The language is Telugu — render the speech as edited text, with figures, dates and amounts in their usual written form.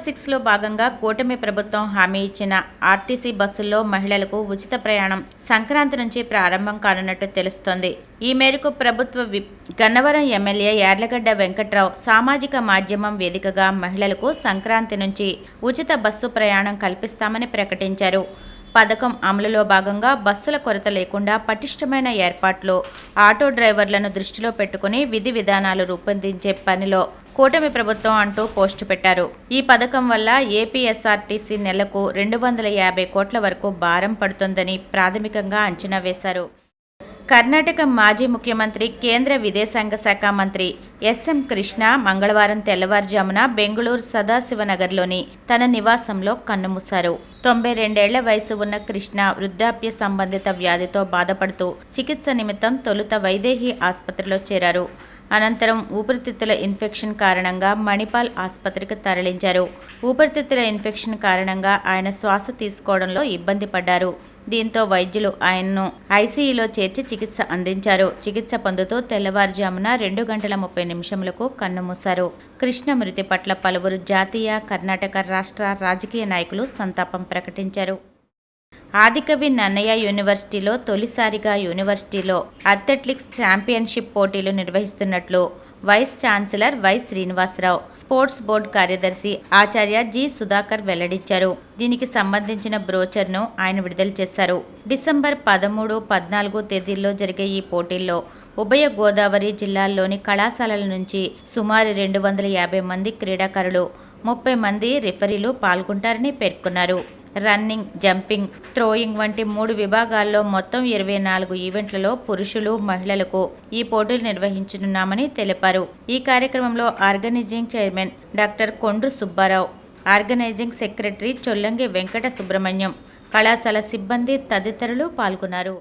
సూపర్ 6లో భాగంగా కూటమి ప్రభుత్వం హామీ ఇచ్చిన ఆర్టీసీ బస్సుల్లో మహిళలకు ఉచిత ప్రయాణం సంక్రాంతి నుంచి ప్రారంభం కానున్నట్టు తెలుస్తోంది. ఈ మేరకు ప్రభుత్వ విప్ గన్నవరం ఎమ్మెల్యే యార్లగడ్డ వెంకట్రావు సామాజిక మాధ్యమం వేదికగా మహిళలకు సంక్రాంతి నుంచి ఉచిత బస్సు ప్రయాణం కల్పిస్తామని ప్రకటించారు. పథకం అమలులో భాగంగా బస్సుల కొరత లేకుండా పటిష్టమైన ఏర్పాట్లు, ఆటో డ్రైవర్లను దృష్టిలో పెట్టుకుని విధి విధానాలు రూపొందించే పనిలో కూటమి ప్రభుత్వం అంటూ పోస్టు పెట్టారు. ఈ పథకం వల్ల ఏపీఎస్ఆర్టీసీ నెలకు 250 కోట్ల వరకు భారం పడుతుందని ప్రాథమికంగా అంచనా వేశారు. కర్ణాటక మాజీ ముఖ్యమంత్రి, కేంద్ర విదేశాంగ శాఖ మంత్రి ఎస్ఎం కృష్ణ మంగళవారం తెల్లవారుజామున బెంగళూరు సదాశివనగర్లోని తన నివాసంలో కన్నుమూశారు. 92 ఏళ్ల వయసు ఉన్న కృష్ణ వృద్ధాప్య సంబంధిత వ్యాధితో బాధపడుతూ చికిత్స నిమిత్తం తొలుత వైదేహి ఆసుపత్రిలో చేరారు. అనంతరం ఊపిరితిత్తుల ఇన్ఫెక్షన్ కారణంగా మణిపాల్ ఆసుపత్రికి తరలించారు. ఊపిరితిత్తుల ఇన్ఫెక్షన్ కారణంగా ఆయన శ్వాస తీసుకోవడంలో ఇబ్బంది పడ్డారు. దీంతో వైద్యులు ఆయన్ను ఐసీయూలో చేర్చి చికిత్స అందించారు. చికిత్స పొందుతూ తెల్లవారుజామున 2:30 కన్నుమూశారు. కృష్ణ మృతి పట్ల పలువురు జాతీయ, కర్ణాటక రాష్ట్ర రాజకీయ నాయకులు సంతాపం ప్రకటించారు. ఆదికవి నన్నయ్య యూనివర్సిటీలో తొలిసారిగా యూనివర్సిటీలో అథ్లెటిక్స్ ఛాంపియన్షిప్ పోటీలు నిర్వహిస్తున్నట్లు vice chancellor Y Srinivasarao, sports board కార్యదర్శి ఆచార్య జి సుధాకర్ వెల్లడించారు. దీనికి సంబంధించిన బ్రోచర్ను ఆయన విడుదల చేశారు. డిసెంబర్ 13, 14 తేదీల్లో జరిగే ఈ పోటీల్లో ఉభయ గోదావరి జిల్లాల్లోని కళాశాలల నుంచి సుమారు 250 మంది క్రీడాకారులు, 30 మంది రిఫరీలు పాల్గొంటారని పేర్కొన్నారు. రన్నింగ్, జంపింగ్, థ్రోయింగ్ వంటి 3 విభాగాల్లో మొత్తం 24 ఈవెంట్లలో పురుషులు, మహిళలకు ఈ పోటీలు నిర్వహించనున్నామని తెలిపారు. ఈ కార్యక్రమంలో organising chairman doctor Kondru Subbarao, organising secretary Chollangi Venkata Subrahmanyam, కళాశాల సిబ్బంది తదితరులు పాల్గొన్నారు.